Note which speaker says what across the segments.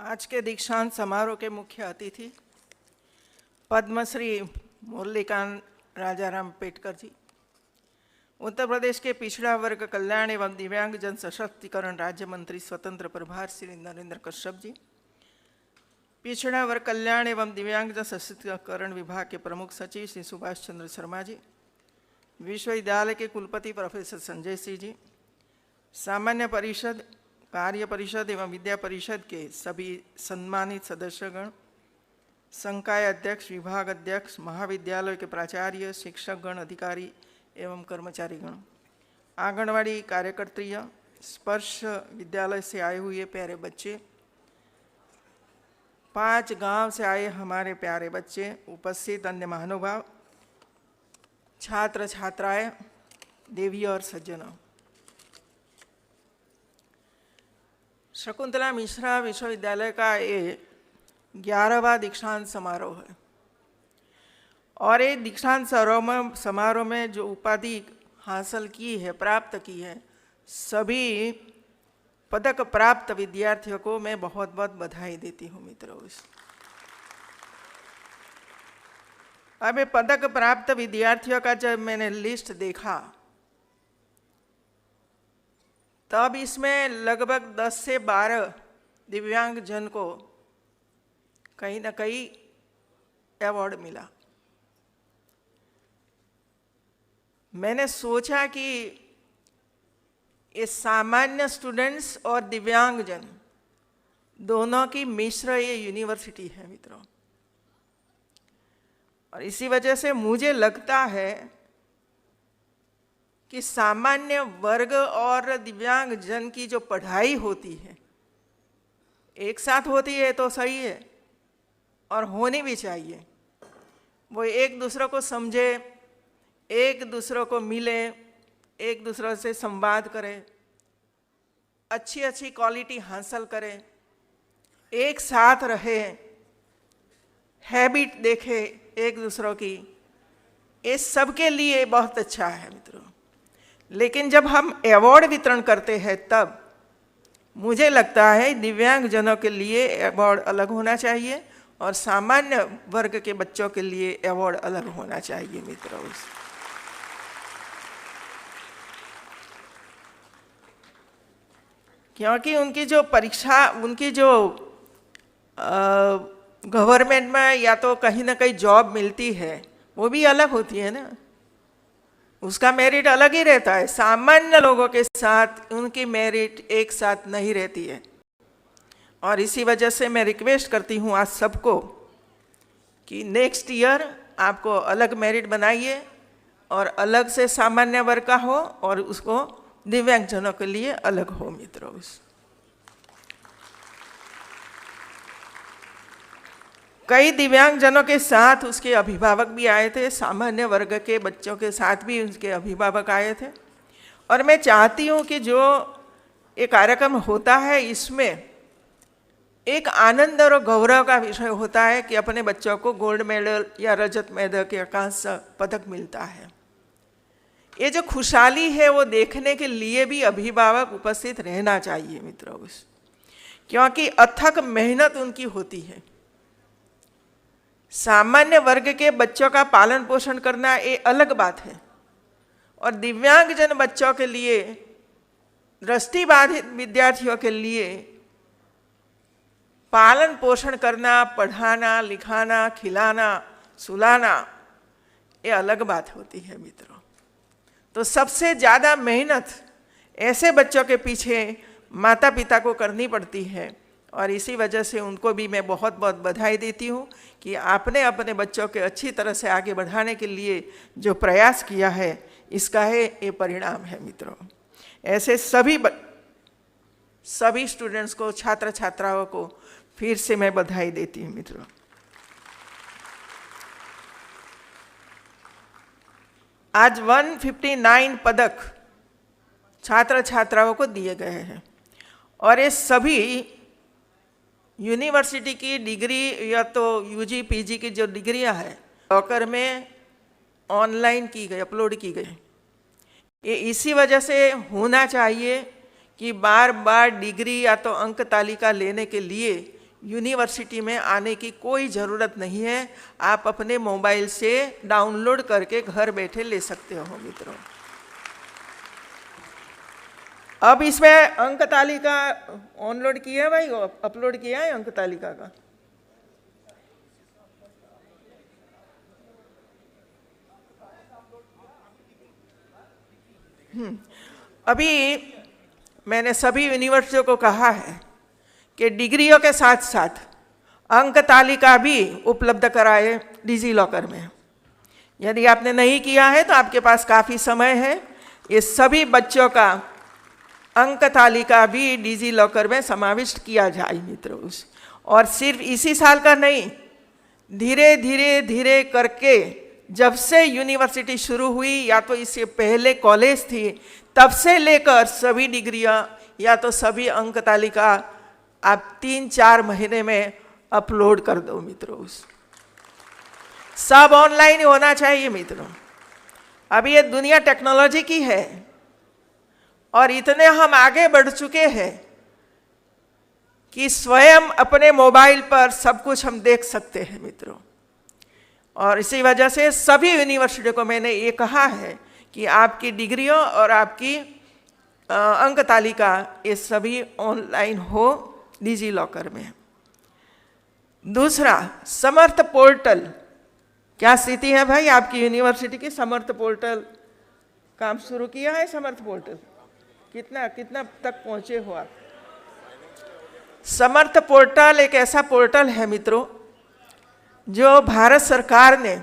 Speaker 1: आज के दीक्षांत समारोह के मुख्य अतिथि पद्मश्री मुरलीकांत राजाराम पेटकर जी, उत्तर प्रदेश के पिछड़ा वर्ग कल्याण एवं दिव्यांग जन सशक्तिकरण राज्य मंत्री स्वतंत्र प्रभार श्री नरेंद्र कश्यप जी, पिछड़ा वर्ग कल्याण एवं दिव्यांग जन सशक्तिकरण विभाग के प्रमुख सचिव श्री सुभाष चंद्र शर्मा जी, विश्वविद्यालय के कुलपति प्रोफेसर संजय सिंह जी, सामान्य परिषद, कार्य परिषद एवं विद्या परिषद के सभी सम्मानित सदस्यगण, संकाय अध्यक्ष, विभाग अध्यक्ष, महाविद्यालय के प्राचार्य, शिक्षकगण, अधिकारी एवं कर्मचारीगण, आंगनवाड़ी कार्यकर्त्रियाँ, स्पर्श विद्यालय से आए हुए प्यारे बच्चे, 5 गांव से आए हमारे प्यारे बच्चे, उपस्थित अन्य महानुभाव, छात्र छात्राएं, देवी और सज्जनों, शकुंतला मिश्रा विश्वविद्यालय का ये 11वां दीक्षांत समारोह है और ये दीक्षांत समारोह में जो उपाधि हासिल की है, प्राप्त की है, सभी पदक प्राप्त विद्यार्थियों को मैं बहुत बहुत बधाई देती हूँ मित्रों। अब ये पदक प्राप्त विद्यार्थियों का जब मैंने लिस्ट देखा तब इसमें लगभग 10 से 12 दिव्यांग जन को कहीं ना कहीं अवार्ड मिला। मैंने सोचा कि ये सामान्य स्टूडेंट्स और दिव्यांग जन दोनों की मिश्र ये यूनिवर्सिटी है मित्रों, और इसी वजह से मुझे लगता है कि सामान्य वर्ग और दिव्यांग जन की जो पढ़ाई होती है एक साथ होती है तो सही है और होनी भी चाहिए। वो एक दूसरे को समझे, एक दूसरे को मिले, एक दूसरे से संवाद करें, अच्छी अच्छी क्वालिटी हासिल करें, एक साथ रहे, हैबिट देखे एक दूसरों की, ये सबके लिए बहुत अच्छा है मित्रों। लेकिन जब हम अवार्ड वितरण करते हैं तब मुझे लगता है दिव्यांग जनों के लिए अवार्ड अलग होना चाहिए और सामान्य वर्ग के बच्चों के लिए अवार्ड अलग होना चाहिए मित्रों। क्योंकि उनकी जो परीक्षा, उनकी जो गवर्नमेंट में या तो कहीं ना कहीं जॉब मिलती है वो भी अलग होती है ना, उसका मेरिट अलग ही रहता है। सामान्य लोगों के साथ उनकी मेरिट एक साथ नहीं रहती है और इसी वजह से मैं रिक्वेस्ट करती हूँ आज सबको कि नेक्स्ट ईयर आपको अलग मेरिट बनाइए और अलग से सामान्य वर्ग का हो और उसको दिव्यांगजनों के लिए अलग हो मित्रों। कई दिव्यांगजनों के साथ उसके अभिभावक भी आए थे, सामान्य वर्ग के बच्चों के साथ भी उसके अभिभावक आए थे और मैं चाहती हूँ कि जो ये कार्यक्रम होता है इसमें एक आनंद और गौरव का विषय होता है कि अपने बच्चों को गोल्ड मेडल या रजत मेडल के कांस्य पदक मिलता है। ये जो खुशहाली है वो देखने के लिए भी अभिभावक उपस्थित रहना चाहिए मित्रों, क्योंकि अथक मेहनत उनकी होती है। सामान्य वर्ग के बच्चों का पालन पोषण करना ये अलग बात है और दिव्यांगजन बच्चों के लिए, दृष्टिबाधित विद्यार्थियों के लिए पालन पोषण करना, पढ़ाना, लिखाना, खिलाना, सुलाना ये अलग बात होती है मित्रों। तो सबसे ज़्यादा मेहनत ऐसे बच्चों के पीछे माता पिता को करनी पड़ती है और इसी वजह से उनको भी मैं बहुत बहुत बधाई देती हूँ कि आपने अपने बच्चों के अच्छी तरह से आगे बढ़ाने के लिए जो प्रयास किया है इसका ये परिणाम है मित्रों। ऐसे सभी स्टूडेंट्स को, छात्र छात्राओं को फिर से मैं बधाई देती हूँ मित्रों। आज 159 पदक छात्र छात्राओं को दिए गए हैं और ये सभी यूनिवर्सिटी की डिग्री या तो यूजी पीजी की जो डिग्रियां हैं लॉकर में ऑनलाइन की गई, अपलोड की गई। ये इसी वजह से होना चाहिए कि बार बार डिग्री या तो अंक तालिका लेने के लिए यूनिवर्सिटी में आने की कोई ज़रूरत नहीं है। आप अपने मोबाइल से डाउनलोड करके घर बैठे ले सकते हो मित्रों। अब इसमें अंक तालिका ऑनलोड किया है भाई, अपलोड किया है अंक तालिका का। अभी मैंने सभी यूनिवर्सिटियों को कहा है कि डिग्रियों के साथ साथ अंक तालिका भी उपलब्ध कराए डिजी लॉकर में। यदि आपने नहीं किया है तो आपके पास काफ़ी समय है। ये सभी बच्चों का अंक तालिका भी डिजी लॉकर में समाविष्ट किया जाए मित्रों। और सिर्फ इसी साल का नहीं, धीरे धीरे धीरे करके जब से यूनिवर्सिटी शुरू हुई या तो इससे पहले कॉलेज थी, तब से लेकर सभी डिग्रियां या तो सभी अंक तालिका आप 3-4 महीने में अपलोड कर दो मित्रों। सब ऑनलाइन होना चाहिए मित्रों। अभी ये दुनिया टेक्नोलॉजी की है और इतने हम आगे बढ़ चुके हैं कि स्वयं अपने मोबाइल पर सब कुछ हम देख सकते हैं मित्रों। और इसी वजह से सभी यूनिवर्सिटी को मैंने ये कहा है कि आपकी डिग्रियों और आपकी अंक तालिका ये सभी ऑनलाइन हो डिजी लॉकर में। दूसरा, समर्थ पोर्टल। क्या स्थिति है भाई आपकी यूनिवर्सिटी की? समर्थ पोर्टल काम शुरू किया है? समर्थ पोर्टल कितना तक पहुंचे हो आप? समर्थ पोर्टल एक ऐसा पोर्टल है मित्रों जो भारत सरकार ने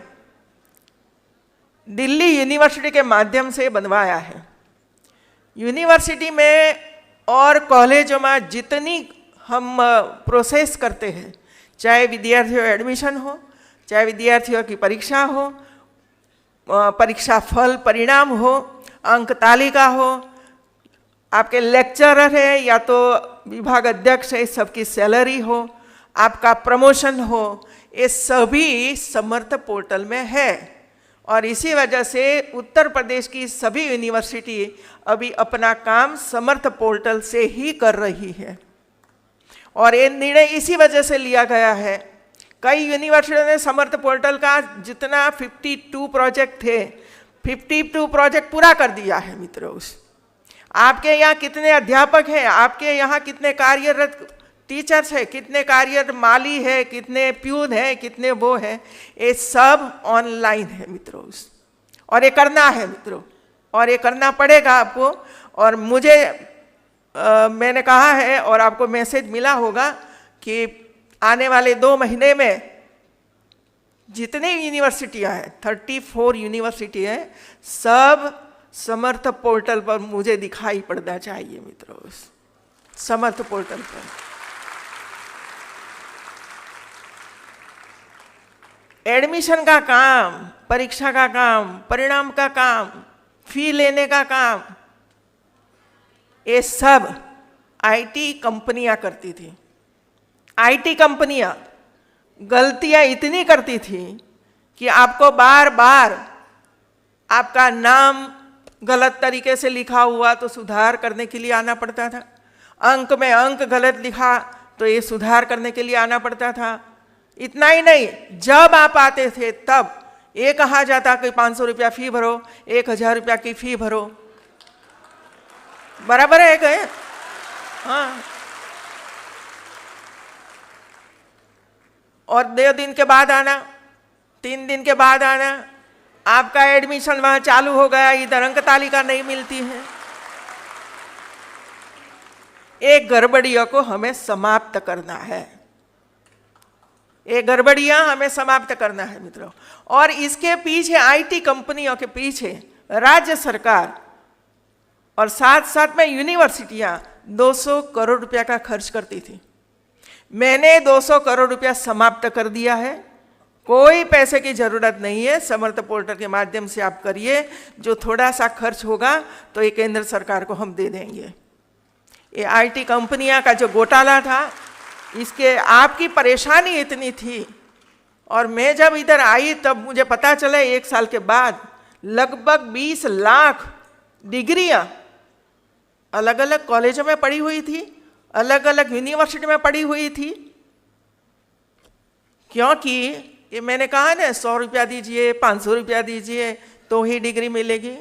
Speaker 1: दिल्ली यूनिवर्सिटी के माध्यम से बनवाया है। यूनिवर्सिटी में और कॉलेजों में जितनी हम प्रोसेस करते हैं, चाहे विद्यार्थियों एडमिशन हो, चाहे विद्यार्थियों की परीक्षा हो, परीक्षा फल परिणाम हो, अंक तालिका हो, आपके लेक्चरर है या तो विभाग अध्यक्ष है, सबकी सैलरी हो, आपका प्रमोशन हो, ये सभी समर्थ पोर्टल में है। और इसी वजह से उत्तर प्रदेश की सभी यूनिवर्सिटी अभी अपना काम समर्थ पोर्टल से ही कर रही है। और ये निर्णय इसी वजह से लिया गया है, कई यूनिवर्सिटियों ने समर्थ पोर्टल का जितना 52 प्रोजेक्ट थे, 52 प्रोजेक्ट पूरा कर दिया है मित्रों। आपके यहाँ कितने अध्यापक हैं, आपके यहाँ कितने कार्यरत टीचर्स है, कितने कार्यरत माली है, कितने प्यून है, कितने वो है, ये सब ऑनलाइन है मित्रों। और ये करना है मित्रों, और ये करना पड़ेगा आपको। और मुझे मैंने कहा है और आपको मैसेज मिला होगा कि आने वाले 2 महीने में जितनी यूनिवर्सिटियां हैं, 34 यूनिवर्सिटी हैं, सब समर्थ पोर्टल पर मुझे दिखाई पड़ना चाहिए मित्रों। समर्थ पोर्टल पर एडमिशन का काम, परीक्षा का काम, परिणाम का काम, फी लेने का काम, ये सब आईटी कंपनियां करती थी। आईटी कंपनियां गलतियां इतनी करती थी कि आपको बार बार आपका नाम गलत तरीके से लिखा हुआ तो सुधार करने के लिए आना पड़ता था, अंक में अंक गलत लिखा तो ये सुधार करने के लिए आना पड़ता था। इतना ही नहीं, जब आप आते थे तब ये कहा जाता कि 500 रुपया फी भरो, 1000 रुपया की फी भरो। बराबर है क्या? हाँ। और 2 दिन के बाद आना, 3 दिन के बाद आना, आपका एडमिशन वहां चालू हो गया, इधर अंक तालिका नहीं मिलती है। एक गड़बड़ियों को हमें समाप्त करना है, ये गड़बड़ियां हमें समाप्त करना है मित्रों। और इसके पीछे आईटी कंपनियों के पीछे राज्य सरकार और साथ साथ में यूनिवर्सिटियां 200 करोड़ रुपया का खर्च करती थी। मैंने 200 करोड़ रुपया समाप्त कर दिया है, कोई पैसे की जरूरत नहीं है। समर्थ पोर्टल के माध्यम से आप करिए, जो थोड़ा सा खर्च होगा तो ये केंद्र सरकार को हम दे देंगे। ये आईटी कंपनियां का जो घोटाला था, इसके आपकी परेशानी इतनी थी। और मैं जब इधर आई तब मुझे पता चला 1 साल के बाद लगभग 20 लाख डिग्रियां अलग अलग कॉलेजों में पढ़ी हुई थी, अलग अलग यूनिवर्सिटी में पढ़ी हुई थी। क्योंकि ये मैंने कहा ना 100 रुपया दीजिए, 500 रुपया दीजिए तो ही डिग्री मिलेगी।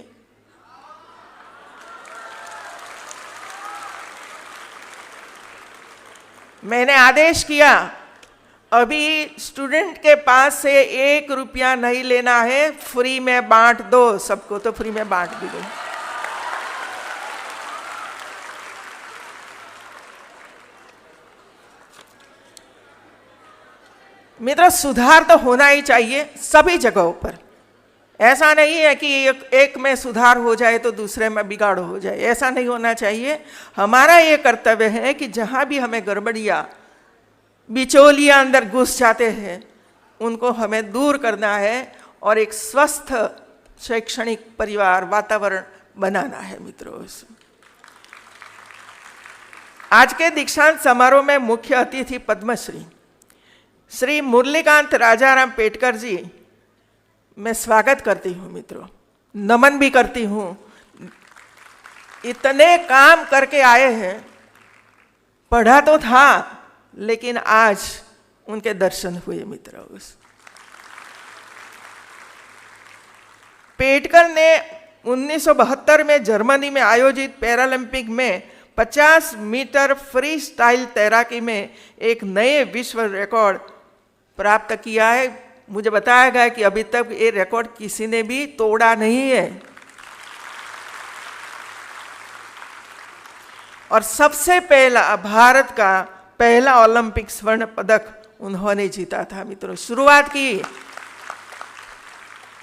Speaker 1: मैंने आदेश किया, अभी स्टूडेंट के पास से 1 रुपया नहीं लेना है, फ्री में बांट दो सबको, तो फ्री में बांट भी दो। मित्र, सुधार तो होना ही चाहिए सभी जगहों पर। ऐसा नहीं है कि एक में सुधार हो जाए तो दूसरे में बिगाड़ हो जाए, ऐसा नहीं होना चाहिए। हमारा ये कर्तव्य है कि जहाँ भी हमें गड़बड़ियाँ, बिचौलियाँ अंदर घुस जाते हैं, उनको हमें दूर करना है और एक स्वस्थ शैक्षणिक परिवार वातावरण बनाना है। मित्रों, आज के दीक्षांत समारोह में मुख्य अतिथि पद्मश्री श्री मुरलीकांत राजाराम पेटकर जी, मैं स्वागत करती हूँ मित्रों, नमन भी करती हूँ। इतने काम करके आए हैं, पढ़ा तो था लेकिन आज उनके दर्शन हुए। मित्रों, पेटकर ने 1972 में जर्मनी में आयोजित पैरालंपिक में 50 मीटर फ्री स्टाइल तैराकी में एक नए विश्व रिकॉर्ड प्राप्त किया है। मुझे बताया गया कि अभी तक ये रिकॉर्ड किसी ने भी तोड़ा नहीं है। और सबसे पहला भारत का पहला ओलंपिक स्वर्ण पदक उन्होंने जीता था। मित्रों, शुरुआत की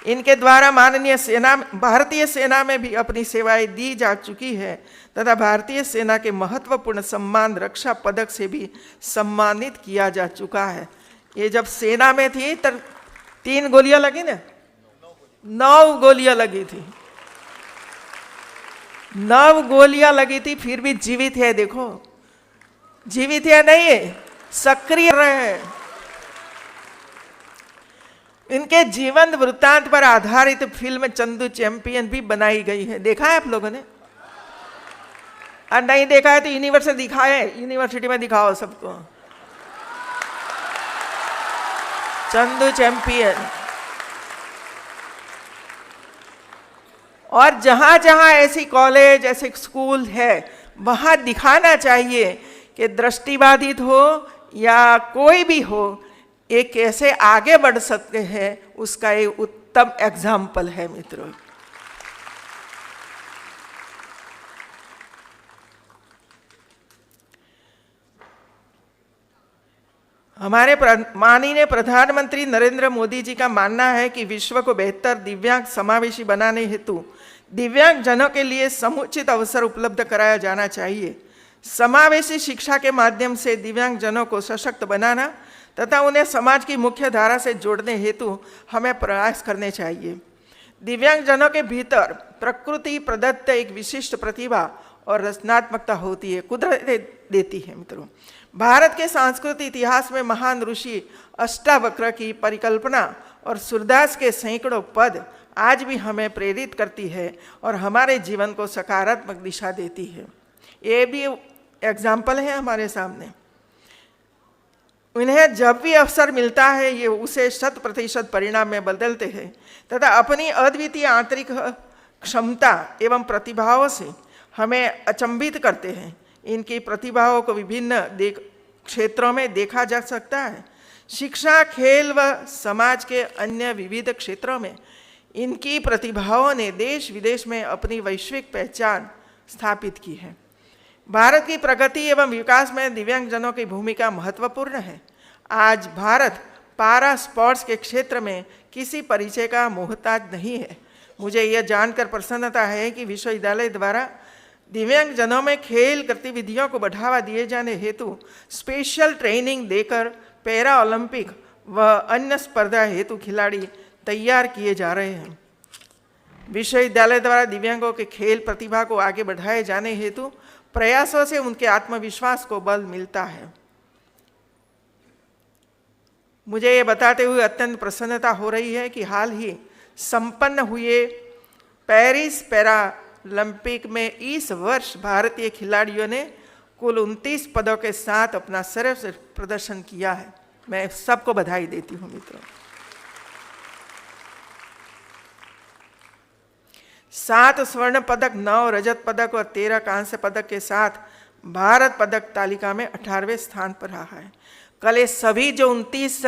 Speaker 1: इनके द्वारा माननीय सेना, भारतीय सेना में भी अपनी सेवाएं दी जा चुकी है तथा भारतीय सेना के महत्वपूर्ण सम्मान रक्षा पदक से भी सम्मानित किया जा चुका है। ये जब सेना में थी तब 3 गोलियां लगी ना, 9 गोलियां लगी थी, 9 गोलियां लगी थी, फिर भी जीवित है। देखो, जीवित है नहीं है, सक्रिय रहे हैं। इनके जीवन वृत्तांत पर आधारित फिल्म चंदू चैंपियन भी बनाई गई है। देखा है आप लोगों ने? और नहीं देखा है तो यूनिवर्सिटी में दिखाओ सबको, चंदू चैंपियन। और जहां जहां ऐसी कॉलेज, ऐसे स्कूल है, वहां दिखाना चाहिए कि दृष्टिबाधित हो या कोई भी हो, ये कैसे आगे बढ़ सकते हैं, उसका एक उत्तम एग्जाम्पल है। मित्रों, हमारे माननीय प्रधानमंत्री नरेंद्र मोदी जी का मानना है कि विश्व को बेहतर दिव्यांग समावेशी बनाने हेतु दिव्यांग जनों के लिए समुचित अवसर उपलब्ध कराया जाना चाहिए। समावेशी शिक्षा के माध्यम से दिव्यांग जनों को सशक्त बनाना तथा उन्हें समाज की मुख्य धारा से जोड़ने हेतु हमें प्रयास करने चाहिए। दिव्यांग जनों के भीतर प्रकृति प्रदत्त एक विशिष्ट प्रतिभा और रचनात्मकता होती है, कुदरत देती है। मित्रों, भारत के सांस्कृतिक इतिहास में महान ऋषि अष्टावक्र की परिकल्पना और सूरदास के सैकड़ों पद आज भी हमें प्रेरित करती है और हमारे जीवन को सकारात्मक दिशा देती है। ये भी एग्जाम्पल है हमारे सामने। उन्हें जब भी अवसर मिलता है, ये उसे 100% परिणाम में बदलते हैं तथा अपनी अद्वितीय आंतरिक क्षमता एवं प्रतिभाओं से हमें अचंभित करते हैं। इनकी प्रतिभाओं को विभिन्न क्षेत्रों में देखा जा सकता है। शिक्षा, खेल व समाज के अन्य विविध क्षेत्रों में इनकी प्रतिभाओं ने देश विदेश में अपनी वैश्विक पहचान स्थापित की है। भारत की प्रगति एवं विकास में दिव्यांगजनों की भूमिका महत्वपूर्ण है। आज भारत पारा स्पोर्ट्स के क्षेत्र में किसी परिचय का मोहताज नहीं है। मुझे यह जानकर प्रसन्नता है कि विश्वविद्यालय द्वारा दिव्यांगजनों में खेल गतिविधियों को बढ़ावा दिए जाने हेतु स्पेशल ट्रेनिंग देकर पैरा ओलंपिक व अन्य स्पर्धा हेतु खिलाड़ी तैयार किए जा रहे हैं। विश्वविद्यालय द्वारा दिव्यांगों के खेल प्रतिभा को आगे बढ़ाए जाने हेतु प्रयासों से उनके आत्मविश्वास को बल मिलता है। मुझे ये बताते हुए अत्यंत प्रसन्नता हो रही है कि हाल ही संपन्न हुए पेरिस पैरालंपिक में इस वर्ष भारतीय खिलाड़ियों ने कुल 29 पदों के साथ अपना सर्वश्रेष्ठ प्रदर्शन किया है। मैं सबको बधाई देती हूँ मित्रों। 7 स्वर्ण पदक, 9 रजत पदक और 13 कांस्य पदक के साथ भारत पदक तालिका में 18वें स्थान पर रहा है। कल ये सभी जो 29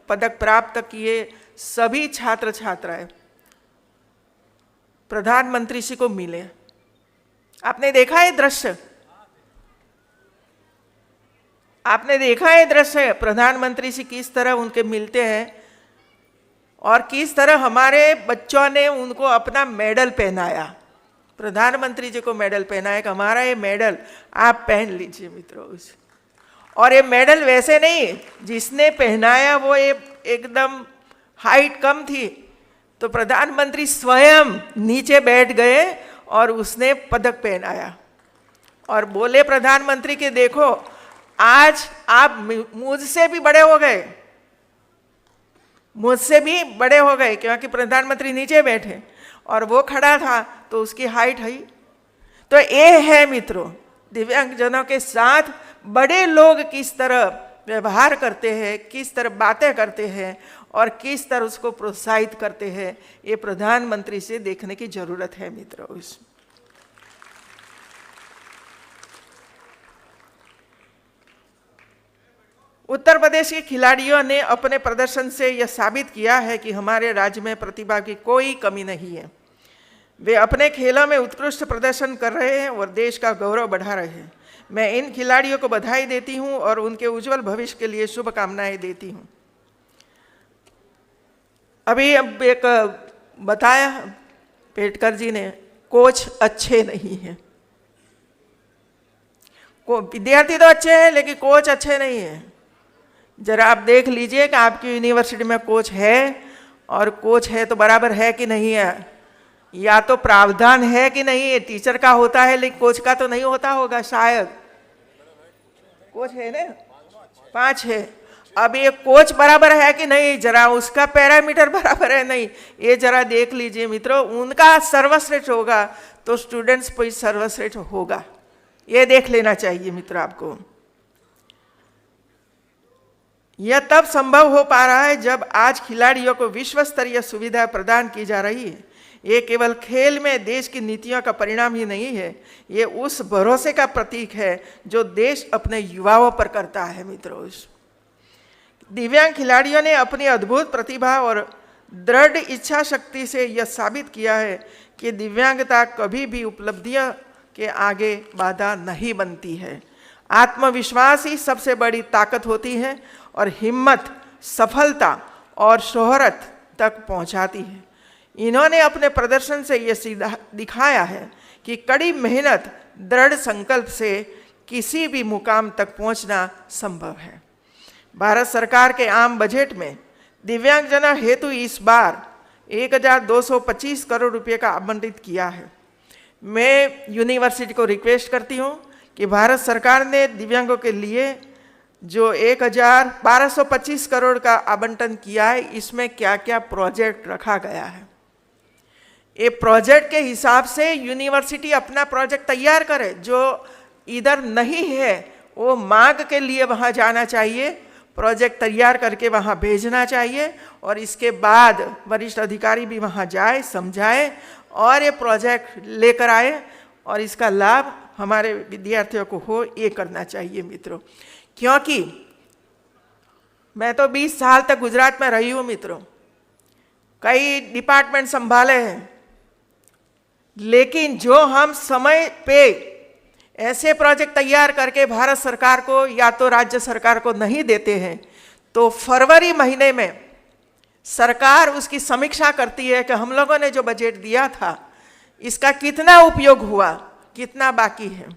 Speaker 1: पदक प्राप्त किए सभी छात्र छात्राएं प्रधानमंत्री जी को मिले। आपने देखा है दृश्य, आपने देखा है दृश्य, प्रधानमंत्री जी किस तरह उनके मिलते हैं और किस तरह हमारे बच्चों ने उनको अपना मेडल पहनाया। प्रधानमंत्री जी को मेडल पहनाया कि हमारा ये मेडल आप पहन लीजिए मित्रों। और ये मेडल वैसे नहीं, जिसने पहनाया वो एकदम हाइट कम थी, तो प्रधानमंत्री स्वयं नीचे बैठ गए और उसने पदक पहनाया और बोले प्रधानमंत्री के देखो आज आप मुझसे भी बड़े हो गए, मुझसे भी बड़े हो गए, क्योंकि प्रधानमंत्री नीचे बैठे और वो खड़ा था तो उसकी हाइट है। तो ये है मित्रों, दिव्यांगजनों के साथ बड़े लोग किस तरह व्यवहार करते हैं, किस तरह बातें करते हैं और किस तरह उसको प्रोत्साहित करते हैं, ये प्रधानमंत्री से देखने की जरूरत है मित्रों। उत्तर प्रदेश के खिलाड़ियों ने अपने प्रदर्शन से यह साबित किया है कि हमारे राज्य में प्रतिभा की कोई कमी नहीं है। वे अपने खेलों में उत्कृष्ट प्रदर्शन कर रहे हैं और देश का गौरव बढ़ा रहे हैं। मैं इन खिलाड़ियों को बधाई देती हूं और उनके उज्जवल भविष्य के लिए शुभकामनाएं देती हूं। अभी अब एक बताया पेटकर जी ने, कोच अच्छे नहीं हैं। विद्यार्थी तो अच्छे हैं लेकिन कोच अच्छे नहीं हैं। जरा आप देख लीजिए कि आपकी यूनिवर्सिटी में कोच है, और कोच है तो बराबर है कि नहीं है, या तो प्रावधान है कि नहीं है। टीचर का होता है लेकिन कोच का तो नहीं होता होगा शायद। कोच है ना, 5 है। अब ये कोच बराबर है कि नहीं, जरा उसका पैरामीटर बराबर है नहीं, ये जरा देख लीजिए मित्रों। उनका सर्वश्रेष्ठ होगा तो स्टूडेंट्स पर सर्वश्रेष्ठ होगा, ये देख लेना चाहिए मित्रों आपको। यह तब संभव हो पा रहा है जब आज खिलाड़ियों को विश्व स्तरीय सुविधा प्रदान की जा रही है। ये केवल खेल में देश की नीतियों का परिणाम ही नहीं है, ये उस भरोसे का प्रतीक है जो देश अपने युवाओं पर करता है मित्रों। दिव्यांग खिलाड़ियों ने अपनी अद्भुत प्रतिभा और दृढ़ इच्छा शक्ति से यह साबित किया है कि दिव्यांगता कभी भी उपलब्धियों के आगे बाधा नहीं बनती है। आत्मविश्वास ही सबसे बड़ी ताकत होती है और हिम्मत सफलता और शोहरत तक पहुंचाती है। इन्होंने अपने प्रदर्शन से यह सीधा दिखाया है कि कड़ी मेहनत, दृढ़ संकल्प से किसी भी मुकाम तक पहुंचना संभव है। भारत सरकार के आम बजट में दिव्यांगजनों हेतु इस बार 1225 करोड़ रुपए का आवंटित किया है। मैं यूनिवर्सिटी को रिक्वेस्ट करती हूं कि भारत सरकार ने दिव्यांगों के लिए जो 1225 करोड़ का आवंटन किया है, इसमें क्या क्या प्रोजेक्ट रखा गया है। ये प्रोजेक्ट के हिसाब से यूनिवर्सिटी अपना प्रोजेक्ट तैयार करे। जो इधर नहीं है वो मांग के लिए वहाँ जाना चाहिए, प्रोजेक्ट तैयार करके वहाँ भेजना चाहिए और इसके बाद वरिष्ठ अधिकारी भी वहाँ जाए, समझाए और ये प्रोजेक्ट लेकर आए और इसका लाभ हमारे विद्यार्थियों को हो, ये करना चाहिए मित्रों। क्योंकि मैं तो 20 साल तक गुजरात में रही हूँ मित्रों, कई डिपार्टमेंट संभाले हैं, लेकिन जो हम समय पे ऐसे प्रोजेक्ट तैयार करके भारत सरकार को या तो राज्य सरकार को नहीं देते हैं, तो फरवरी महीने में सरकार उसकी समीक्षा करती है कि हम लोगों ने जो बजट दिया था इसका कितना उपयोग हुआ, कितना बाकी है,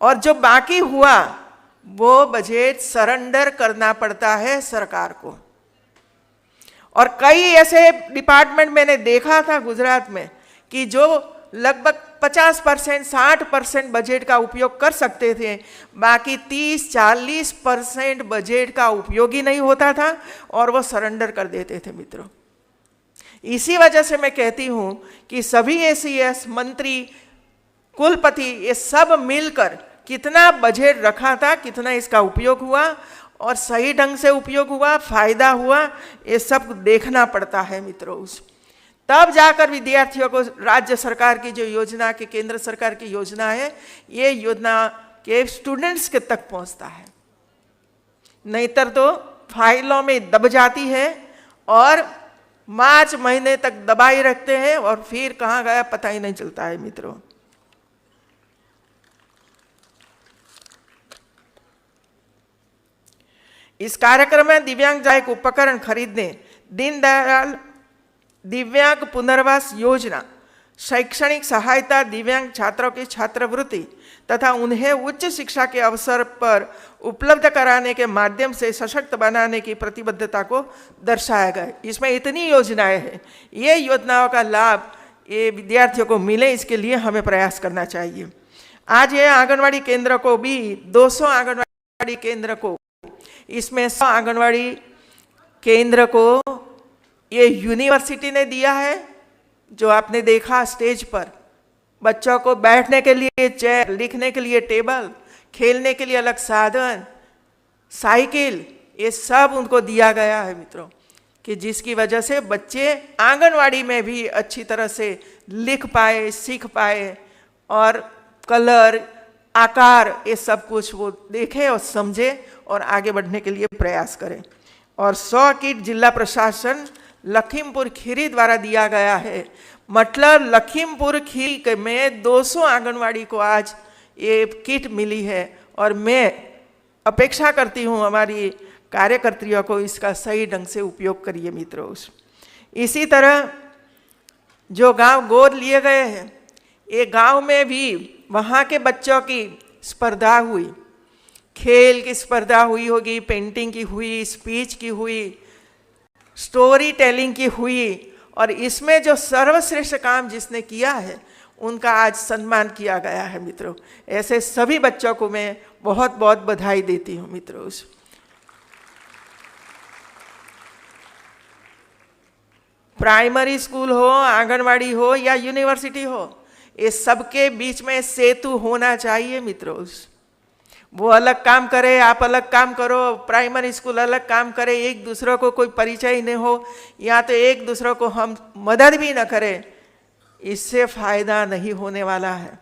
Speaker 1: और जो बाकी हुआ वो बजट सरेंडर करना पड़ता है सरकार को। और कई ऐसे डिपार्टमेंट मैंने देखा था गुजरात में कि जो लगभग 50%, 60% बजट का उपयोग कर सकते थे, बाकी 30-40% बजट का उपयोग ही नहीं होता था और वो सरेंडर कर देते थे मित्रों। इसी वजह से मैं कहती हूँ कि सभी एसीएस, मंत्री, कुलपति, ये सब मिलकर कितना बजट रखा था, कितना इसका उपयोग हुआ और सही ढंग से उपयोग हुआ, फायदा हुआ, ये सब देखना पड़ता है मित्रों। तब जाकर विद्यार्थियों को राज्य सरकार की जो योजना की, केंद्र सरकार की योजना है, ये योजना के स्टूडेंट्स के तक पहुंचता है। नहींतर तो फाइलों में दब जाती है और मार्च महीने तक दबाई रखते हैं और फिर कहाँ गया पता ही नहीं चलता है मित्रों। इस कार्यक्रम में दिव्यांग सहायक उपकरण खरीदने, दीनदयाल दिव्यांग पुनर्वास योजना, शैक्षणिक सहायता, दिव्यांग छात्रों की छात्रवृत्ति तथा उन्हें उच्च शिक्षा के अवसर पर उपलब्ध कराने के माध्यम से सशक्त बनाने की प्रतिबद्धता को दर्शाया गया। इसमें इतनी योजनाएं हैं, ये योजनाओं का लाभ ये विद्यार्थियों को मिले, इसके लिए हमें प्रयास करना चाहिए। आज ये आंगनवाड़ी केंद्र को भी 200 आंगनवाड़ी केंद्र को, इसमें 100 आंगनवाड़ी केंद्र को ये यूनिवर्सिटी ने दिया है। जो आपने देखा स्टेज पर, बच्चों को बैठने के लिए चेयर, लिखने के लिए टेबल, खेलने के लिए अलग साधन, साइकिल, ये सब उनको दिया गया है मित्रों, कि जिसकी वजह से बच्चे आंगनवाड़ी में भी अच्छी तरह से लिख पाए, सीख पाए और कलर, आकार, ये सब कुछ वो देखे और समझे और आगे बढ़ने के लिए प्रयास करें। और 100 किट जिला प्रशासन लखीमपुर खीरी द्वारा दिया गया है। मतलब लखीमपुर खीरी में 200 आंगनवाड़ी को आज ये किट मिली है और मैं अपेक्षा करती हूँ हमारी कार्यकर्तियों को इसका सही ढंग से उपयोग करिए मित्रों। इसी तरह जो गांव गोद लिए गए हैं, ये गांव में भी वहाँ के बच्चों की स्पर्धा हुई, खेल की स्पर्धा हुई होगी, पेंटिंग की हुई, स्पीच की हुई, स्टोरी टेलिंग की हुई, और इसमें जो सर्वश्रेष्ठ काम जिसने किया है उनका आज सम्मान किया गया है मित्रों। ऐसे सभी बच्चों को मैं बहुत बहुत बधाई देती हूँ मित्रों। प्राइमरी स्कूल हो, आंगनवाड़ी हो या यूनिवर्सिटी हो, ये सबके बीच में सेतु होना चाहिए मित्रों। वो अलग काम करे, आप अलग काम करो, प्राइमरी स्कूल अलग काम करे, एक दूसरे को कोई परिचय ही नहीं हो, या तो एक दूसरे को हम मदद भी न करें, इससे फायदा नहीं होने वाला है।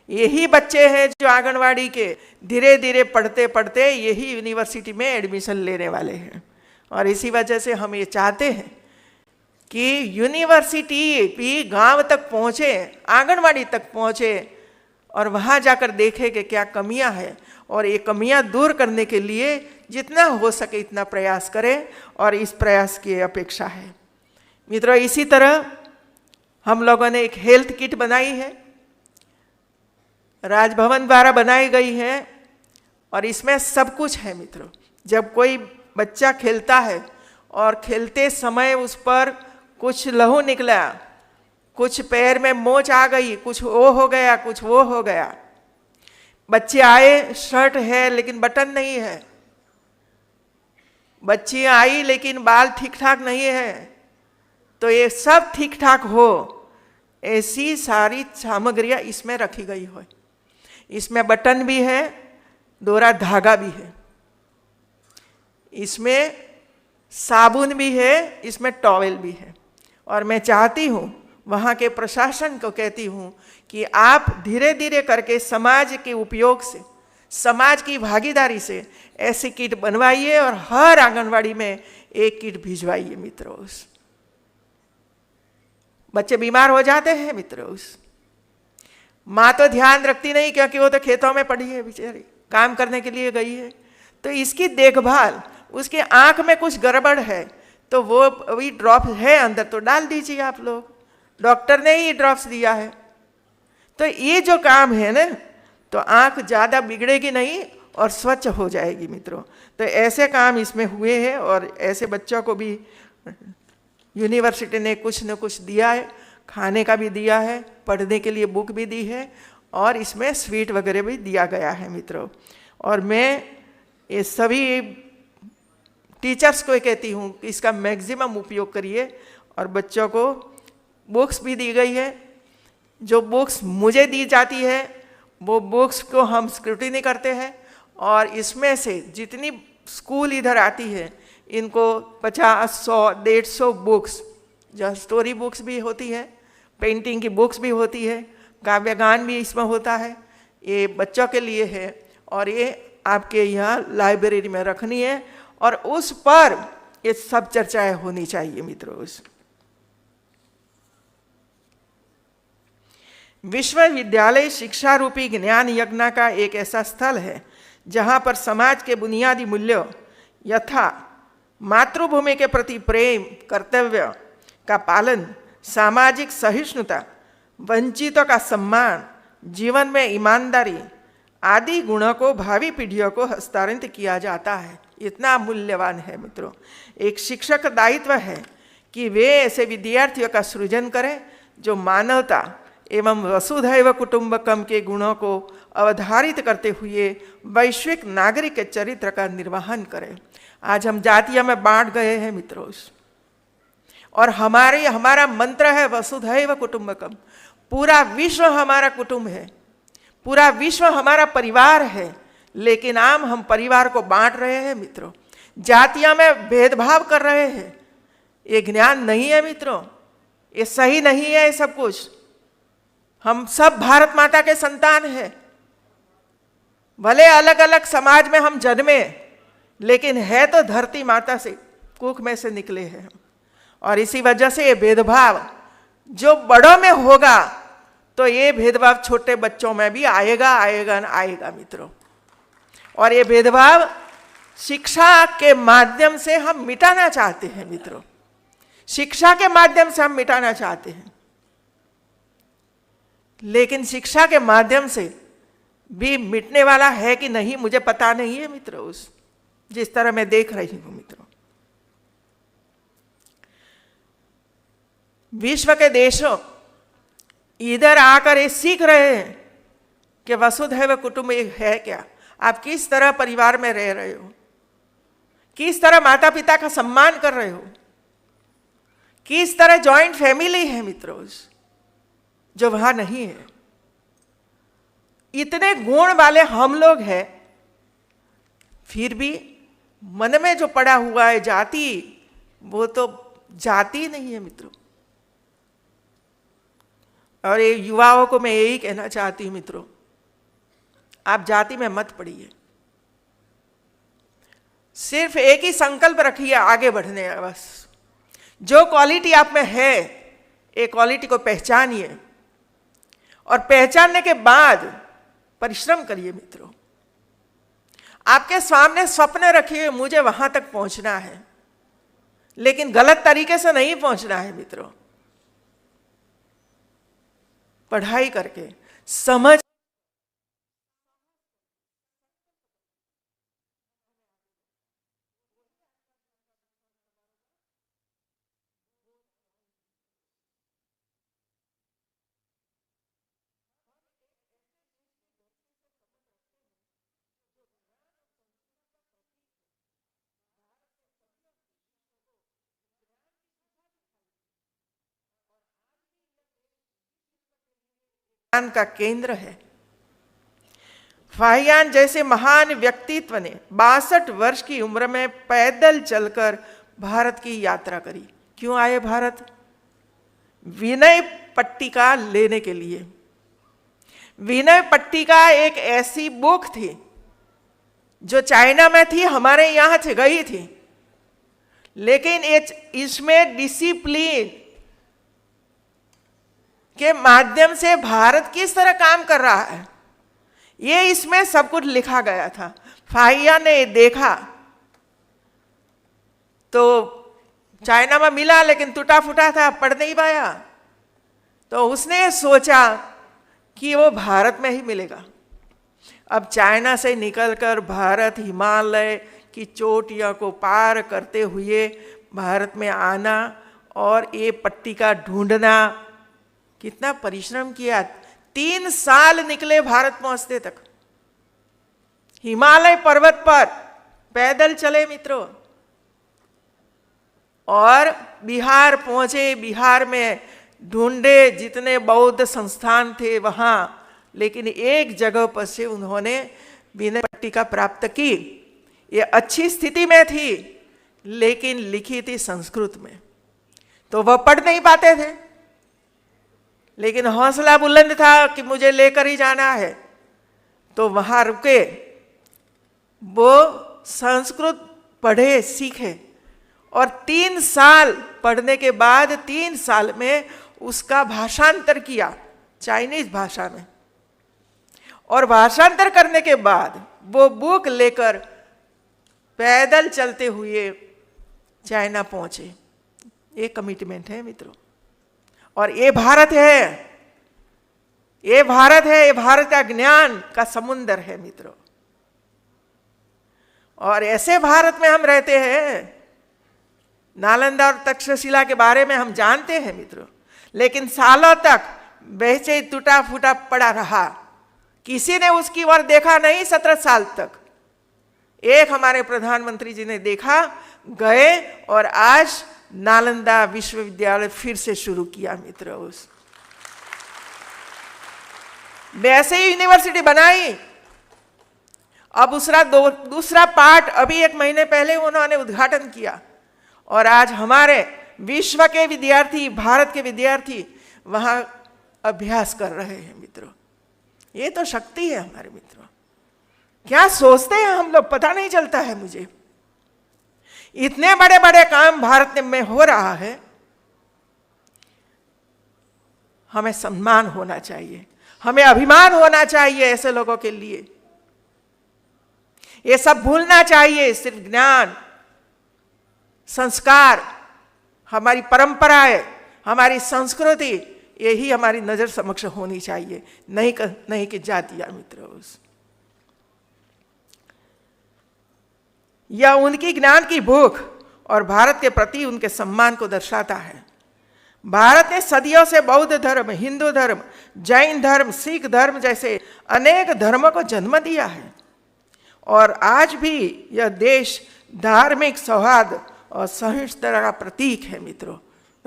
Speaker 1: यही बच्चे हैं जो आंगनवाड़ी के धीरे धीरे पढ़ते पढ़ते यही यूनिवर्सिटी में एडमिशन लेने वाले हैं। और इसी वजह से हम ये चाहते हैं कि यूनिवर्सिटी भी गांव तक पहुँचे, आंगनवाड़ी तक पहुँचे और वहाँ जाकर देखे कि क्या कमियां हैं, और ये कमियां दूर करने के लिए जितना हो सके इतना प्रयास करें, और इस प्रयास की अपेक्षा है मित्रों। इसी तरह हम लोगों ने एक हेल्थ किट बनाई है, राजभवन द्वारा बनाई गई है, और इसमें सब कुछ है मित्रों। जब कोई बच्चा खेलता है और खेलते समय उस पर कुछ लहू निकला, कुछ पैर में मोच आ गई, कुछ वो हो गया, कुछ वो हो गया, बच्चे आए शर्ट है लेकिन बटन नहीं है, बच्ची आई लेकिन बाल ठीक ठाक नहीं है, तो ये सब ठीक ठाक हो, ऐसी सारी सामग्रियां इसमें रखी गई हो। इसमें बटन भी है, दोहरा धागा भी है, इसमें साबुन भी है, इसमें टॉवेल भी है। और मैं चाहती हूँ, वहाँ के प्रशासन को कहती हूँ कि आप धीरे धीरे करके समाज के उपयोग से, समाज की भागीदारी से ऐसी किट बनवाइए और हर आंगनवाड़ी में एक किट भिजवाइए मित्रों। बच्चे बीमार हो जाते हैं मित्रों, माँ तो ध्यान रखती नहीं क्योंकि वो तो खेतों में पड़ी है बेचारी, काम करने के लिए गई है, तो इसकी देखभाल, उसके आंख में कुछ गड़बड़ है तो वो अभी ड्रॉप है अंदर तो डाल दीजिए आप लोग, डॉक्टर ने ही ड्रॉप्स दिया है। तो ये जो काम है ना, तो आंख ज़्यादा बिगड़ेगी नहीं और स्वच्छ हो जाएगी मित्रों। तो ऐसे काम इसमें हुए हैं और ऐसे बच्चों को भी यूनिवर्सिटी ने कुछ न कुछ दिया है, खाने का भी दिया है, पढ़ने के लिए बुक भी दी है और इसमें स्वीट वगैरह भी दिया गया है मित्रों। और मैं ये सभी टीचर्स को कहती हूँ कि इसका मैक्सिमम उपयोग करिए। और बच्चों को बुक्स भी दी गई है, जो बुक्स मुझे दी जाती है वो बुक्स को हम स्क्रूटिनी करते हैं और इसमें से जितनी स्कूल इधर आती है, इनको 50, 100, 150 बुक्स, जो स्टोरी बुक्स भी होती है, पेंटिंग की बुक्स भी होती है, काव्य गान भी इसमें होता है, ये बच्चों के लिए है और ये आपके यहाँ लाइब्रेरी में रखनी है और उस पर ये सब चर्चाएं होनी चाहिए मित्रों। विश्वविद्यालय शिक्षा रूपी ज्ञान यज्ञ का एक ऐसा स्थल है जहाँ पर समाज के बुनियादी मूल्यों यथा मातृभूमि के प्रति प्रेम, कर्तव्य का पालन, सामाजिक सहिष्णुता, वंचितों का सम्मान, जीवन में ईमानदारी आदि गुणों को भावी पीढ़ियों को हस्तांतरित किया जाता है। इतना मूल्यवान है मित्रों। एक शिक्षक का दायित्व है कि वे ऐसे विद्यार्थियों का सृजन करें जो मानवता एवं वसुधैव कुटुंबकम के गुणों को अवधारित करते हुए वैश्विक नागरिक के चरित्र का निर्वहन करें। आज हम जातियों में बांट गए हैं मित्रों, और हमारा मंत्र है वसुधैव कुटुंबकम। पूरा विश्व हमारा कुटुंब है, पूरा विश्व हमारा परिवार है, लेकिन हम परिवार को बांट रहे हैं मित्रों, जातियों में भेदभाव कर रहे हैं। ये ज्ञान नहीं है मित्रों, ये सही नहीं है। ये सब कुछ हम सब भारत माता के संतान हैं। भले अलग अलग समाज में हम जन्मे, लेकिन है तो धरती माता से, कुख में से निकले हैं हम। और इसी वजह से ये भेदभाव जो बड़ों में होगा तो ये भेदभाव छोटे बच्चों में भी आएगा मित्रों। और ये भेदभाव शिक्षा के माध्यम से हम मिटाना चाहते हैं मित्रों, शिक्षा के माध्यम से हम मिटाना चाहते हैं। लेकिन शिक्षा के माध्यम से भी मिटने वाला है कि नहीं मुझे पता नहीं है मित्रों, उस जिस तरह मैं देख रही हूं मित्रों। विश्व के देशों इधर आकर ये सीख रहे हैं कि वसुधैव कुटुंब है क्या। आप किस तरह परिवार में रह रहे हो, किस तरह माता पिता का सम्मान कर रहे हो, किस तरह जॉइंट फैमिली है मित्रों, जो वहां नहीं है। इतने गुण वाले हम लोग हैं, फिर भी मन में जो पड़ा हुआ है जाति, वो तो जाति नहीं है मित्रों। और ये युवाओं को मैं यही कहना चाहती हूं मित्रों, आप जाति में मत पड़िए, सिर्फ एक ही संकल्प रखिए आगे बढ़ने का। बस जो क्वालिटी आप में है, एक क्वालिटी को पहचानिए और पहचानने के बाद परिश्रम करिए मित्रों। आपके सामने स्वप्न रखिए, मुझे वहां तक पहुंचना है, लेकिन गलत तरीके से नहीं पहुंचना है मित्रों। पढ़ाई करके समझ का केंद्र है। फाहियान जैसे महान व्यक्तित्व ने 62 वर्ष की उम्र में पैदल चलकर भारत की यात्रा करी। क्यों आए भारत? विनय पट्टिका लेने के लिए। विनय पट्टिका एक ऐसी बुक थी जो चाइना में थी, हमारे यहां से गई थी, लेकिन इसमें डिसिप्लिन के माध्यम से भारत किस तरह काम कर रहा है, ये इसमें सब कुछ लिखा गया था। फाहियान ने देखा तो चाइना में मिला, लेकिन टूटा फूटा था, पढ़ नहीं पाया, तो उसने सोचा कि वो भारत में ही मिलेगा। अब चाइना से निकलकर भारत हिमालय की चोटियों को पार करते हुए भारत में आना और ये पट्टिका ढूंढना, कितना परिश्रम किया। 3 साल निकले भारत पहुंचते तक, हिमालय पर्वत पर पैदल चले मित्रों, और बिहार पहुंचे। बिहार में ढूंढे जितने बौद्ध संस्थान थे वहां, लेकिन एक जगह पर से उन्होंने विनय पट्टिका प्राप्त की। ये अच्छी स्थिति में थी, लेकिन लिखी थी संस्कृत में, तो वह पढ़ नहीं पाते थे, लेकिन हौसला बुलंद था कि मुझे लेकर ही जाना है, तो वहां रुके, वो संस्कृत पढ़े सीखे, और 3 साल पढ़ने के बाद 3 साल में उसका भाषांतर किया चाइनीज भाषा में, और भाषांतर करने के बाद वो बुक लेकर पैदल चलते हुए चाइना पहुंचे। ये कमिटमेंट है मित्रों, और ये भारत है, ये भारत है, ये भारत का ज्ञान का समुंदर है मित्रों। और ऐसे भारत में हम रहते हैं, नालंदा और तक्षशिला के बारे में हम जानते हैं मित्रों, लेकिन सालों तक वैसे टूटा फूटा पड़ा रहा, किसी ने उसकी ओर देखा नहीं। 17 साल तक एक हमारे प्रधानमंत्री जी ने देखा, गए, और आज नालंदा विश्वविद्यालय फिर से शुरू किया मित्रों। उस वैसे ही यूनिवर्सिटी बनाई। अब दूसरा पार्ट अभी 1 महीने पहले उन्होंने उद्घाटन किया, और आज हमारे विश्व के विद्यार्थी, भारत के विद्यार्थी वहां अभ्यास कर रहे हैं मित्रों। ये तो शक्ति है हमारे मित्रों। क्या सोचते हैं हम लोग पता नहीं चलता है मुझे। इतने बड़े बड़े काम भारत में हो रहा है, हमें सम्मान होना चाहिए, हमें अभिमान होना चाहिए ऐसे लोगों के लिए। ये सब भूलना चाहिए। सिर्फ ज्ञान, संस्कार, हमारी परंपराएं, हमारी संस्कृति, यही हमारी नजर समक्ष होनी चाहिए, नहीं कि जातियां मित्रों। यह उनकी ज्ञान की भूख और भारत के प्रति उनके सम्मान को दर्शाता है। भारत ने सदियों से बौद्ध धर्म, हिंदू धर्म, जैन धर्म, सिख धर्म जैसे अनेक धर्मों को जन्म दिया है, और आज भी यह देश धार्मिक सौहार्द और सहिष्णुता का प्रतीक है मित्रों,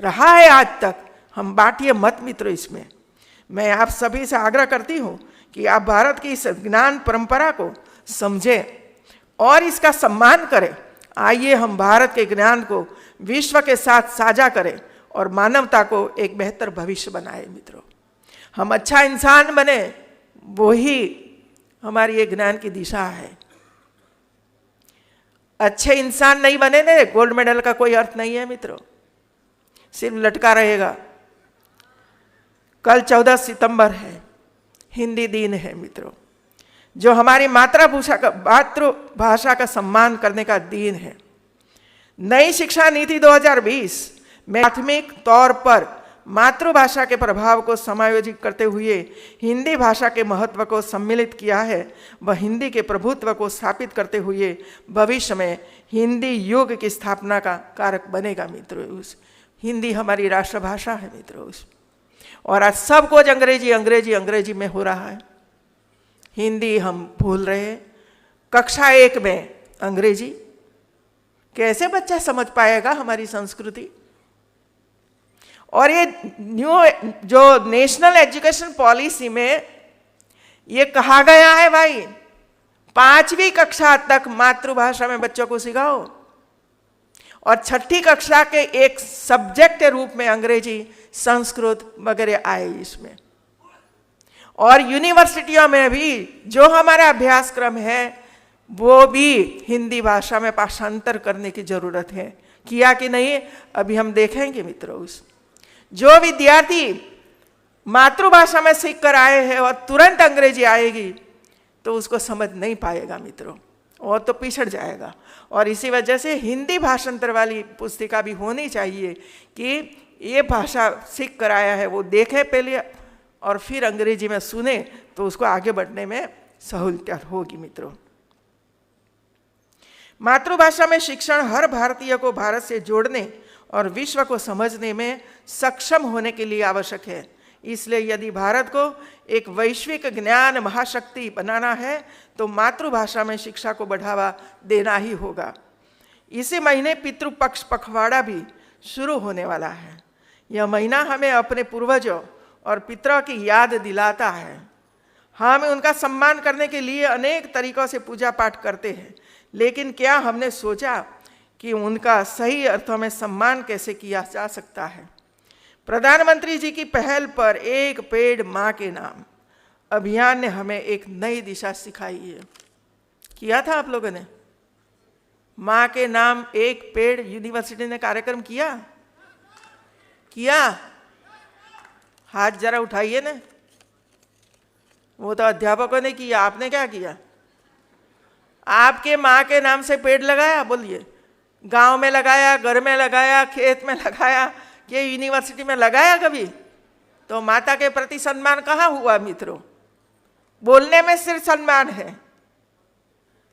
Speaker 1: रहा है आज तक। हम बांटिए मत मित्रों इसमें। मैं आप सभी से आग्रह करती हूं कि आप भारत की इस ज्ञान परंपरा को समझें और इसका सम्मान करें। आइए हम भारत के ज्ञान को विश्व के साथ साझा करें और मानवता को एक बेहतर भविष्य बनाए मित्रों। हम अच्छा इंसान बने, वो ही हमारी ये ज्ञान की दिशा है। अच्छे इंसान नहीं बने ने, गोल्ड मेडल का कोई अर्थ नहीं है मित्रों, सिर्फ लटका रहेगा। कल 14 सितंबर है, हिंदी दिन है मित्रों, जो हमारी मातृभाषा का सम्मान करने का दिन है। नई शिक्षा नीति 2020 में प्राथमिक तौर पर मातृभाषा के प्रभाव को समायोजित करते हुए हिंदी भाषा के महत्व को सम्मिलित किया है। वह हिंदी के प्रभुत्व को स्थापित करते हुए भविष्य में हिंदी युग की स्थापना का कारक बनेगा मित्रों। उस हिंदी हमारी राष्ट्रभाषा है मित्रों। और आज सब कुछ अंग्रेजी में हो रहा है, हिंदी हम भूल रहे हैं। कक्षा 1 में अंग्रेजी, कैसे बच्चा समझ पाएगा हमारी संस्कृति। और ये न्यू जो नेशनल एजुकेशन पॉलिसी में ये कहा गया है भाई 5वीं कक्षा तक मातृभाषा में बच्चों को सिखाओ, और 6ठी कक्षा के एक सब्जेक्ट के रूप में अंग्रेजी, संस्कृत वगैरह आए इसमें। और यूनिवर्सिटियों में भी जो हमारा अभ्यासक्रम है वो भी हिंदी भाषा में पाठांतर करने की जरूरत है। किया कि नहीं अभी हम देखेंगे मित्रों। जो विद्यार्थी मातृभाषा में सीख कर आए हैं और तुरंत अंग्रेजी आएगी तो उसको समझ नहीं पाएगा मित्रों, और तो पिछड़ जाएगा। और इसी वजह से हिंदी भाषांतर वाली पुस्तिका भी होनी चाहिए कि ये भाषा सीख कर आया है वो देखे पहले और फिर अंग्रेजी में सुने, तो उसको आगे बढ़ने में सहूलियत होगी मित्रों। मातृभाषा में शिक्षण हर भारतीय को भारत से जोड़ने और विश्व को समझने में सक्षम होने के लिए आवश्यक है। इसलिए यदि भारत को एक वैश्विक ज्ञान महाशक्ति बनाना है तो मातृभाषा में शिक्षा को बढ़ावा देना ही होगा। इसी महीने पितृपक्ष पखवाड़ा भी शुरू होने वाला है। यह महीना हमें अपने पूर्वजों और पितरों की याद दिलाता है। हम उनका सम्मान करने के लिए अनेक तरीकों से पूजा पाठ करते हैं, लेकिन क्या हमने सोचा कि उनका सही अर्थों में सम्मान कैसे किया जा सकता है? प्रधानमंत्री जी की पहल पर एक पेड़ माँ के नाम अभियान ने हमें एक नई दिशा सिखाई है। किया था आप लोगों ने? माँ के नाम एक पेड़ यूनिवर्सिटी ने कार्यक्रम किया? हाथ जरा उठाइए ना। वो तो अध्यापकों ने किया, आपने क्या किया? आपके माँ के नाम से पेड़ लगाया? बोलिए, गांव में लगाया, घर में लगाया, खेत में लगाया, कि यूनिवर्सिटी में लगाया कभी? तो माता के प्रति सम्मान कहाँ हुआ मित्रों? बोलने में सिर्फ सम्मान है।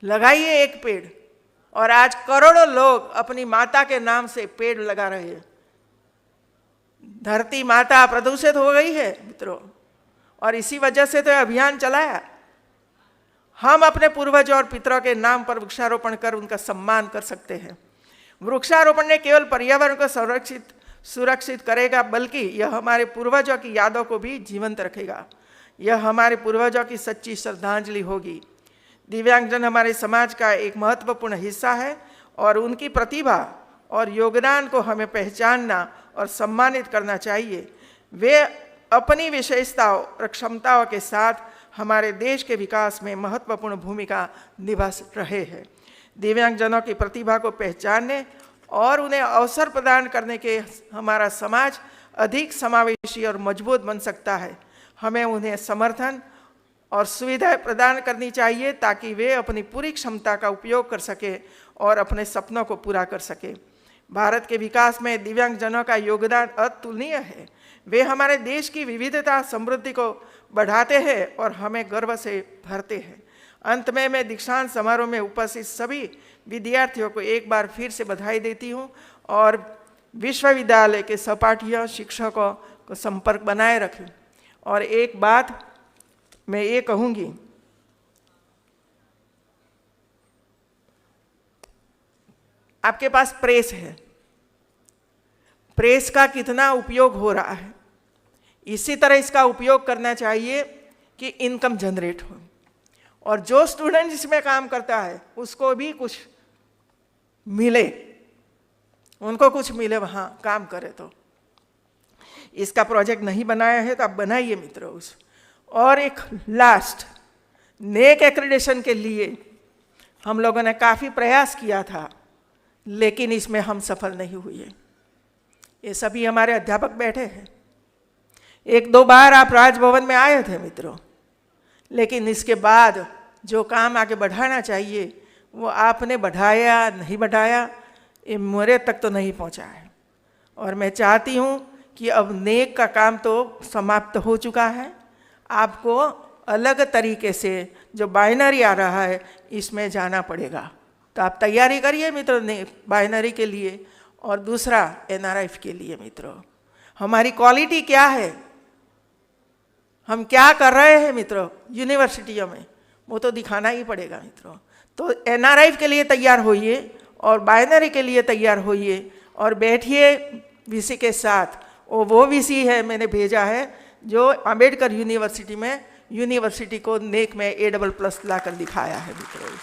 Speaker 1: लगाइए एक पेड़, और आज करोड़ों लोग अपनी माता के नाम से पेड़ लगा रहे हैं। धरती माता प्रदूषित हो गई है मित्रों, और इसी वजह से तो अभियान चलाया। हम अपने पूर्वजों और पितरों के नाम पर वृक्षारोपण कर उनका सम्मान कर सकते हैं। वृक्षारोपण ने केवल पर्यावरण को सुरक्षित करेगा, बल्कि यह हमारे पूर्वजों की यादों को भी जीवंत रखेगा। यह हमारे पूर्वजों की सच्ची श्रद्धांजलि होगी। दिव्यांगजन हमारे समाज का एक महत्वपूर्ण हिस्सा है, और उनकी प्रतिभा और योगदान को हमें पहचानना और सम्मानित करना चाहिए। वे अपनी विशेषताओं और क्षमताओं के साथ हमारे देश के विकास में महत्वपूर्ण भूमिका निभा रहे हैं। दिव्यांगजनों की प्रतिभा को पहचानने और उन्हें अवसर प्रदान करने के हमारा समाज अधिक समावेशी और मजबूत बन सकता है। हमें उन्हें समर्थन और सुविधाएं प्रदान करनी चाहिए, ताकि वे अपनी पूरी क्षमता का उपयोग कर सके और अपने सपनों को पूरा कर सके। भारत के विकास में दिव्यांगजनों का योगदान अतुलनीय है। वे हमारे देश की विविधता, समृद्धि को बढ़ाते हैं और हमें गर्व से भरते हैं। अंत में मैं दीक्षांत समारोह में उपस्थित सभी विद्यार्थियों को एक बार फिर से बधाई देती हूँ, और विश्वविद्यालय के सहपाठियों, शिक्षकों को संपर्क बनाए रखें। और एक बात मैं ये कहूँगी, आपके पास प्रेस है, प्रेस का कितना उपयोग हो रहा है, इसी तरह इसका उपयोग करना चाहिए कि इनकम जनरेट हो, और जो स्टूडेंट इसमें काम करता है उसको भी कुछ मिले, उनको कुछ मिले, वहाँ काम करे। तो इसका प्रोजेक्ट नहीं बनाया है तो आप बनाइए मित्रों उस। और एक लास्ट, नेक एक्रेडिटेशन के लिए हम लोगों ने काफ़ी प्रयास किया था, लेकिन इसमें हम सफल नहीं हुए। ये सभी हमारे अध्यापक बैठे हैं। एक दो बार आप राजभवन में आए थे मित्रों, लेकिन इसके बाद जो काम आगे बढ़ाना चाहिए वो आपने बढ़ाया नहीं बढ़ाया, ये मेरे तक तो नहीं पहुंचा है। और मैं चाहती हूं कि अब नेक का काम तो समाप्त हो चुका है। आपको अलग तरीके से जो बाइनरी आ रहा है इसमें जाना पड़ेगा। तो आप तैयारी करिए मित्रों, बाइनरी के लिए और दूसरा NRF के लिए। मित्रों, हमारी क्वालिटी क्या है, हम क्या कर रहे हैं मित्रों यूनिवर्सिटियों में, वो तो दिखाना ही पड़ेगा मित्रों। तो NRF के लिए तैयार होइए और बाइनरी के लिए तैयार होइए, और बैठिए VC के साथ। वो VC है मैंने भेजा है जो अंबेडकर यूनिवर्सिटी में यूनिवर्सिटी को नेक में A++ ला कर दिखाया है मित्रों।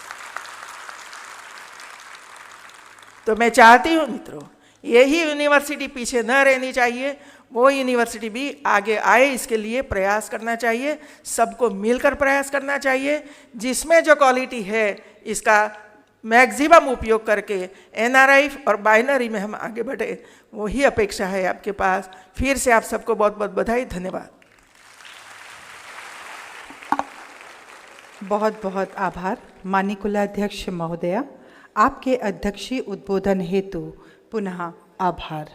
Speaker 1: तो मैं चाहती हूँ मित्रों, यही यूनिवर्सिटी पीछे न रहनी चाहिए, वो यूनिवर्सिटी भी आगे आए, इसके लिए प्रयास करना चाहिए। सबको मिलकर प्रयास करना चाहिए। जिसमें जो क्वालिटी है इसका मैक्सिमम उपयोग करके NRF और बाइनरी में हम आगे बढ़े, वही अपेक्षा है आपके पास। फिर से आप सबको बहुत बहुत बधाई, धन्यवाद।
Speaker 2: बहुत बहुत आभार माननीय कुलाध्यक्ष महोदया। आपके अध्यक्षीय उद्बोधन हेतु पुनः आभार।